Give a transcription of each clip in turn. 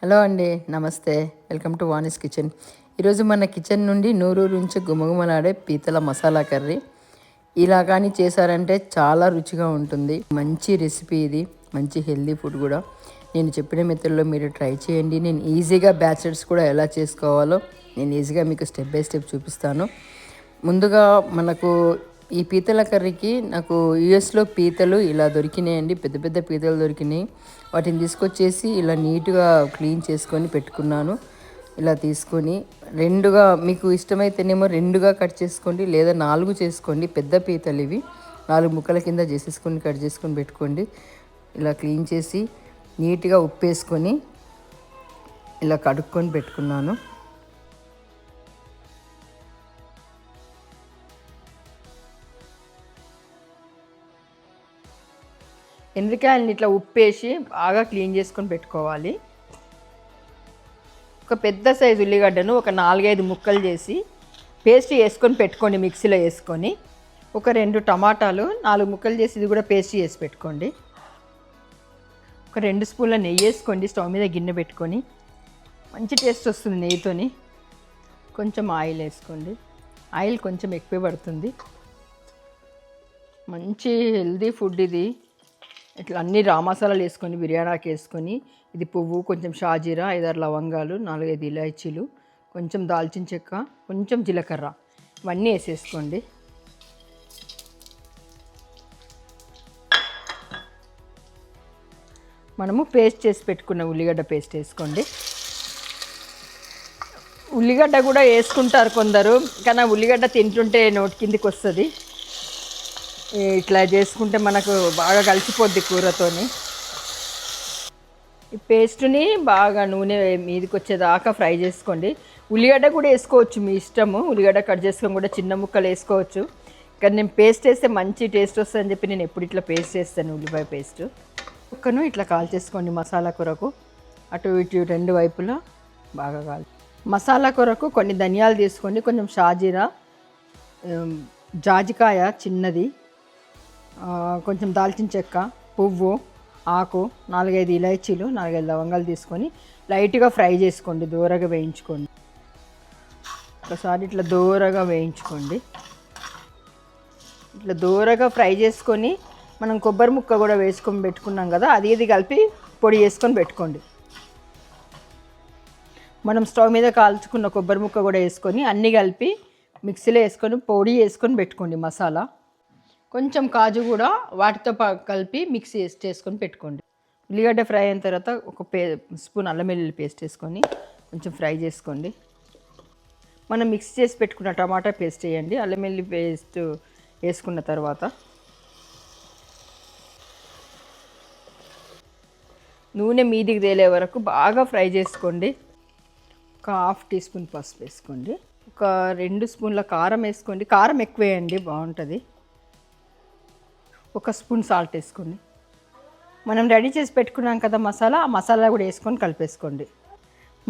Hello అండి, నమస్తే. Welcome to Vani's kitchen. ఈరోజు మన కిచెన్ నుండి నూరూరు నుంచి గుమగుమలాడే పీతల మసాలా కర్రీ ఇలా కానీ చేశారంటే చాలా రుచిగా ఉంటుంది. మంచి రెసిపీ ఇది, మంచి హెల్దీ ఫుడ్ కూడా. నేను చెప్పిన మెథడ్లో మీరు ట్రై చేయండి. నేను ఈజీగా బ్యాచిలర్స్ కూడా ఎలా చేసుకోవాలో నేను ఈజీగా మీకు స్టెప్ బై స్టెప్ చూపిస్తాను. ముందుగా మనకు ఈ పీతల కర్రీకి నాకు యూఎస్లో పీతలు ఇలా దొరికినాయండి, పెద్ద పెద్ద పీతలు దొరికినాయి. వాటిని తీసుకొచ్చేసి ఇలా నీట్గా క్లీన్ చేసుకొని పెట్టుకున్నాను. ఇలా తీసుకొని రెండుగా, మీకు ఇష్టమైతేనేమో రెండుగా కట్ చేసుకోండి, లేదా 4 చేసుకోండి. పెద్ద పీతలు ఇవి 4 ముక్కల కింద చేసేసుకొని కట్ చేసుకొని పెట్టుకోండి. ఇలా క్లీన్ చేసి నీట్గా ఉప్పేసుకొని ఇలా కడుక్కొని పెట్టుకున్నాను. ఎండ్రికాయలని ఇట్లా ఉప్పేసి బాగా క్లీన్ చేసుకొని పెట్టుకోవాలి. ఒక పెద్ద సైజు ఉల్లిగడ్డను ఒక 4-5 ముక్కలు చేసి పేస్ట్ చేసుకొని పెట్టుకోండి. మిక్సీలో వేసుకొని ఒక 2 టమాటాలు 4 ముక్కలు చేసి ఇది కూడా పేస్ట్ చేసి పెట్టుకోండి. ఒక 2 స్పూన్ల నెయ్యి వేసుకోండి. స్టవ్ మీద గిన్నె పెట్టుకొని మంచి టేస్ట్ వస్తుంది నెయ్యితోని. కొంచెం ఆయిల్ వేసుకోండి. ఆయిల్ కొంచెం ఎక్కువ పడుతుంది. మంచి హెల్దీ ఫుడ్ ఇది. ఇట్లా అన్ని రా మసాలాలు వేసుకొని బిర్యానీకి వేసుకొని, ఇది పువ్వు, కొంచెం షాజీరా, 5-6 లవంగాలు, 4-5 ఇలాచీలు, కొంచెం దాల్చిన చెక్క, కొంచెం జీలకర్ర, ఇవన్నీ వేసేసుకోండి. మనము పేస్ట్ చేసి పెట్టుకున్న ఉల్లిగడ్డ పేస్ట్ వేసుకోండి. ఉల్లిగడ్డ కూడా వేసుకుంటారు కొందరు, కానీ ఉల్లిగడ్డ తింటుంటే నోటి కిందికి వస్తుంది. ఇట్లా చేసుకుంటే మనకు బాగా కలిసిపోద్ది కూరతోని. ఈ పేస్ట్ని బాగా నూనె మీదకి వచ్చేదాకా ఫ్రై చేసుకోండి. ఉల్లిగడ్డ కూడా వేసుకోవచ్చు, మీ ఇష్టము. ఉల్లిగడ్డ కట్ చేసుకొని కూడా చిన్న ముక్కలు వేసుకోవచ్చు. కానీ నేను పేస్ట్ వేస్తే మంచి టేస్ట్ వస్తుందని చెప్పి నేను ఎప్పుడు ఇట్లా పేస్ట్ చేస్తాను. ఉల్లిపాయ పేస్ట్ ముక్కను ఇట్లా కాల్చేసుకోండి. మసాలా కొరకు అటు ఇటు 2 వైపులా బాగా కాల్. మసాలా కొరకు కొన్ని ధనియాలు తీసుకోండి, కొంచెం షాజీరా, జాజికాయ చిన్నది, కొంచెం దాల్చిన చెక్క, పువ్వు, ఆకు, 4-5 ఇలాచీలు, 4-5 లవంగాలు తీసుకొని లైట్గా ఫ్రై చేసుకోండి. దూరగా వేయించుకోండి. ఒకసారి ఇట్లా దూరగా వేయించుకోండి. ఇట్లా దూరగా ఫ్రై చేసుకొని మనం కొబ్బరి ముక్క కూడా వేసుకొని పెట్టుకున్నాం కదా, అది ఇది కలిపి పొడి చేసుకొని పెట్టుకోండి. మనం స్టవ్ మీద కాల్చుకున్న కొబ్బరి ముక్క కూడా వేసుకొని అన్నీ కలిపి మిక్సీలో వేసుకొని పొడి చేసుకొని పెట్టుకోండి. మసాలా కొంచెం కాజు కూడా వాటితో కలిపి మిక్సీ చేసుకొని పెట్టుకోండి. ఉల్లిగడ్డ ఫ్రై అయిన తర్వాత ఒక స్పూన్ అల్లం వెల్లుల్లి పేస్ట్ వేసుకొని కొంచెం ఫ్రై చేసుకోండి. మనం మిక్స్ చేసి పెట్టుకున్న టమాటా పేస్ట్ వేయండి. అల్లం వెల్లుల్లి పేస్ట్ వేసుకున్న తర్వాత నూనె మీదికి తేలే వరకు బాగా ఫ్రై చేసుకోండి. ఒక 1/2 టీ స్పూన్ పసుపు వేసుకోండి. ఒక 2 స్పూన్ల కారం వేసుకోండి. కారం ఎక్కువ వేయండి, బాగుంటుంది. 1 స్పూన్ సాల్ట్ వేసుకోండి. మనం రెడీ చేసి పెట్టుకున్నాం కదా మసాలా, ఆ మసాలా కూడా వేసుకొని కలిపేసుకోండి.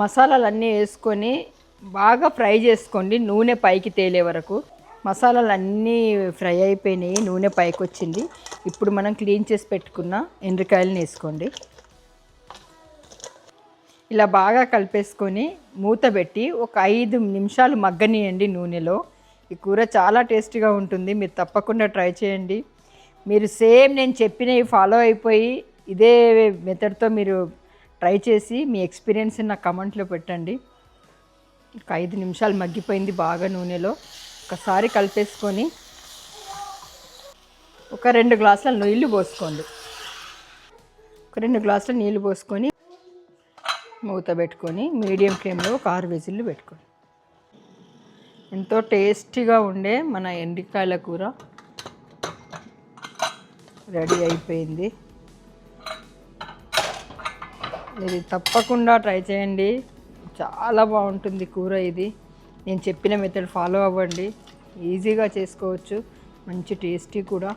మసాలాలన్నీ వేసుకొని బాగా ఫ్రై చేసుకోండి నూనె పైకి తేలే వరకు. మసాలాలన్నీ ఫ్రై అయిపోయినాయి, నూనె పైకి వచ్చింది. ఇప్పుడు మనం క్లీన్ చేసి పెట్టుకున్న ఎండ్రికాయలను వేసుకోండి. ఇలా బాగా కలిపేసుకొని మూత పెట్టి ఒక 5 నిమిషాలు మగ్గనియండి నూనెలో. ఈ కూర చాలా టేస్టీగా ఉంటుంది. మీరు తప్పకుండా ట్రై చేయండి. మీరు సేమ్ నేను చెప్పినవి ఫాలో అయిపోయి ఇదే మెథడ్తో మీరు ట్రై చేసి మీ ఎక్స్పీరియన్స్ నాకు కమెంట్లో పెట్టండి. ఒక 5 నిమిషాలు మగ్గిపోయింది బాగా నూనెలో. ఒకసారి కలిపేసుకొని ఒక 2 గ్లాసుల నీళ్ళు పోసుకోండి. ఒక 2 గ్లాసుల నీళ్ళు పోసుకొని మూత పెట్టుకొని మీడియం ఫ్లేమ్లో ఒక 6 విజిల్లు పెట్టుకోండి. ఎంతో టేస్టీగా ఉండే మన ఎండ్రికాయల కూర రెడీ అయిపోయింది. ఇది తప్పకుండా ట్రై చేయండి, చాలా బాగుంటుంది కూర ఇది. నేను చెప్పిన మెథడ్ ఫాలో అవ్వండి, ఈజీగా చేసుకోవచ్చు, మంచి టేస్టీ కూడా.